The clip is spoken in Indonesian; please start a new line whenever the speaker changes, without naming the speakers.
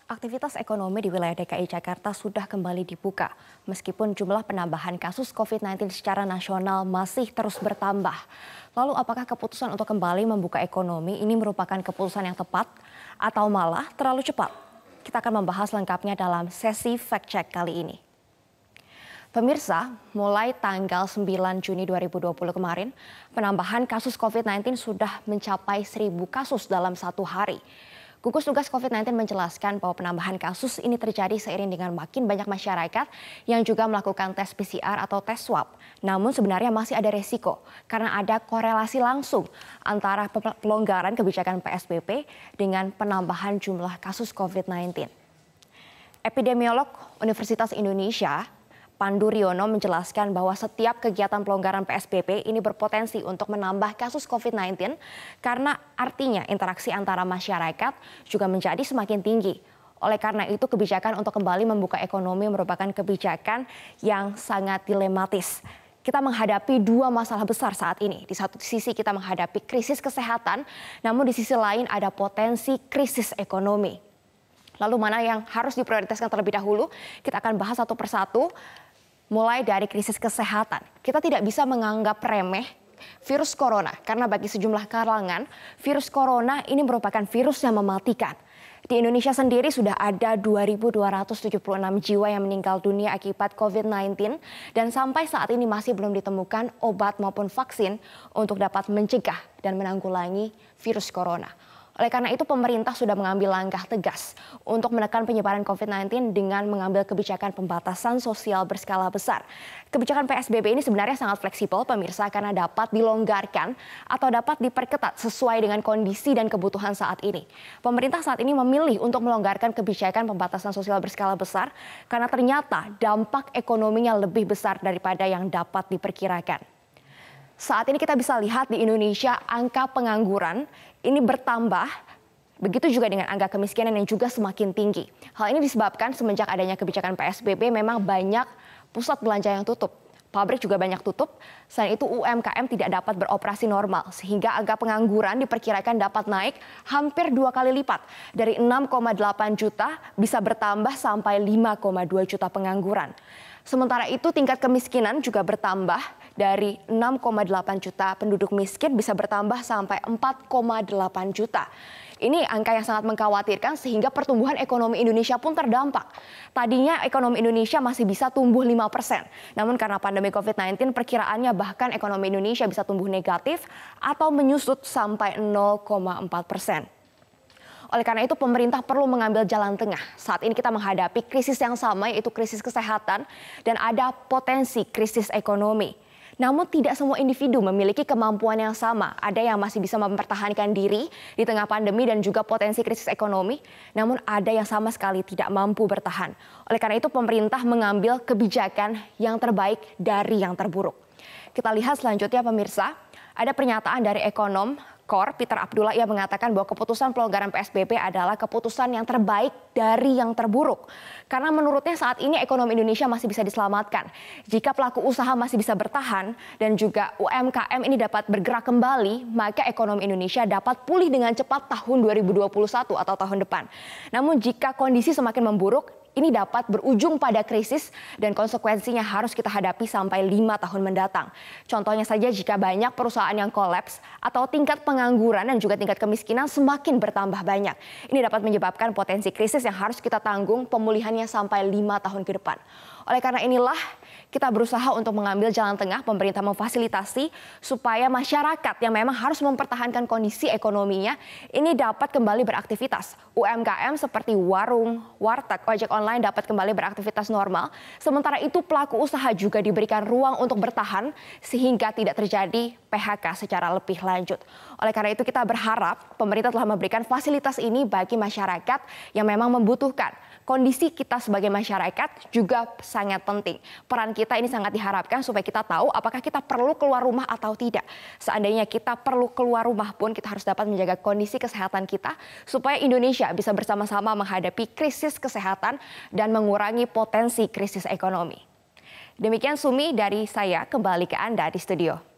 Aktivitas ekonomi di wilayah DKI Jakarta sudah kembali dibuka, meskipun jumlah penambahan kasus COVID-19 secara nasional masih terus bertambah. Lalu apakah keputusan untuk kembali membuka ekonomi ini merupakan keputusan yang tepat atau malah terlalu cepat? Kita akan membahas lengkapnya dalam sesi Fact Check kali ini. Pemirsa, mulai tanggal 9 Juni 2020 kemarin, penambahan kasus COVID-19 sudah mencapai 1.000 kasus dalam satu hari. Gugus Tugas COVID-19 menjelaskan bahwa penambahan kasus ini terjadi seiring dengan makin banyak masyarakat yang juga melakukan tes PCR atau tes swab. Namun sebenarnya masih ada resiko karena ada korelasi langsung antara pelonggaran kebijakan PSBB dengan penambahan jumlah kasus COVID-19. Epidemiolog Universitas Indonesia Pandu Riono menjelaskan bahwa setiap kegiatan pelonggaran PSBB ini berpotensi untuk menambah kasus COVID-19 karena artinya interaksi antara masyarakat juga menjadi semakin tinggi. Oleh karena itu kebijakan untuk kembali membuka ekonomi merupakan kebijakan yang sangat dilematis. Kita menghadapi dua masalah besar saat ini. Di satu sisi kita menghadapi krisis kesehatan, namun di sisi lain ada potensi krisis ekonomi. Lalu mana yang harus diprioritaskan terlebih dahulu? Kita akan bahas satu persatu. Mulai dari krisis kesehatan, kita tidak bisa menganggap remeh virus corona karena bagi sejumlah kalangan virus corona ini merupakan virus yang mematikan. Di Indonesia sendiri sudah ada 2.276 jiwa yang meninggal dunia akibat COVID-19 dan sampai saat ini masih belum ditemukan obat maupun vaksin untuk dapat mencegah dan menanggulangi virus corona. Oleh karena itu pemerintah sudah mengambil langkah tegas untuk menekan penyebaran COVID-19 dengan mengambil kebijakan pembatasan sosial berskala besar. Kebijakan PSBB ini sebenarnya sangat fleksibel pemirsa karena dapat dilonggarkan atau dapat diperketat sesuai dengan kondisi dan kebutuhan saat ini. Pemerintah saat ini memilih untuk melonggarkan kebijakan pembatasan sosial berskala besar karena ternyata dampak ekonominya lebih besar daripada yang dapat diperkirakan. Saat ini kita bisa lihat di Indonesia angka pengangguran ini bertambah, begitu juga dengan angka kemiskinan yang juga semakin tinggi. Hal ini disebabkan semenjak adanya kebijakan PSBB memang banyak pusat belanja yang tutup. Pabrik juga banyak tutup, selain itu UMKM tidak dapat beroperasi normal sehingga angka pengangguran diperkirakan dapat naik hampir 2 kali lipat. Dari 6,8 juta bisa bertambah sampai 5,2 juta pengangguran. Sementara itu tingkat kemiskinan juga bertambah dari 6,8 juta penduduk miskin bisa bertambah sampai 4,8 juta. Ini angka yang sangat mengkhawatirkan sehingga pertumbuhan ekonomi Indonesia pun terdampak. Tadinya ekonomi Indonesia masih bisa tumbuh 5%. Namun karena pandemi COVID-19 perkiraannya bahkan ekonomi Indonesia bisa tumbuh negatif atau menyusut sampai 0,4%. Oleh karena itu pemerintah perlu mengambil jalan tengah. Saat ini kita menghadapi krisis yang sama yaitu krisis kesehatan dan ada potensi krisis ekonomi. Namun tidak semua individu memiliki kemampuan yang sama. Ada yang masih bisa mempertahankan diri di tengah pandemi dan juga potensi krisis ekonomi. Namun ada yang sama sekali tidak mampu bertahan. Oleh karena itu pemerintah mengambil kebijakan yang terbaik dari yang terburuk. Kita lihat selanjutnya pemirsa, ada pernyataan dari ekonom KOR Peter Abdullah. Ia mengatakan bahwa keputusan pelonggaran PSBB adalah keputusan yang terbaik dari yang terburuk. Karena menurutnya saat ini ekonomi Indonesia masih bisa diselamatkan. Jika pelaku usaha masih bisa bertahan dan juga UMKM ini dapat bergerak kembali, maka ekonomi Indonesia dapat pulih dengan cepat tahun 2021 atau tahun depan. Namun jika kondisi semakin memburuk, ini dapat berujung pada krisis dan konsekuensinya harus kita hadapi sampai 5 tahun mendatang. Contohnya saja jika banyak perusahaan yang kolaps atau tingkat pengangguran dan juga tingkat kemiskinan semakin bertambah banyak. Ini dapat menyebabkan potensi krisis yang harus kita tanggung pemulihannya sampai 5 tahun ke depan. Oleh karena inilah kita berusaha untuk mengambil jalan tengah, pemerintah memfasilitasi supaya masyarakat yang memang harus mempertahankan kondisi ekonominya ini dapat kembali beraktivitas. UMKM seperti warung, warteg, ojek online dapat kembali beraktivitas normal. Sementara itu pelaku usaha juga diberikan ruang untuk bertahan sehingga tidak terjadi PHK secara lebih lanjut. Oleh karena itu kita berharap pemerintah telah memberikan fasilitas ini bagi masyarakat yang memang membutuhkan. Kondisi kita sebagai masyarakat juga sangat penting. Peran kita ini sangat diharapkan supaya kita tahu apakah kita perlu keluar rumah atau tidak. Seandainya kita perlu keluar rumah pun kita harus dapat menjaga kondisi kesehatan kita supaya Indonesia bisa bersama-sama menghadapi krisis kesehatan dan mengurangi potensi krisis ekonomi. Demikian Sumi dari saya, kembali ke Anda di studio.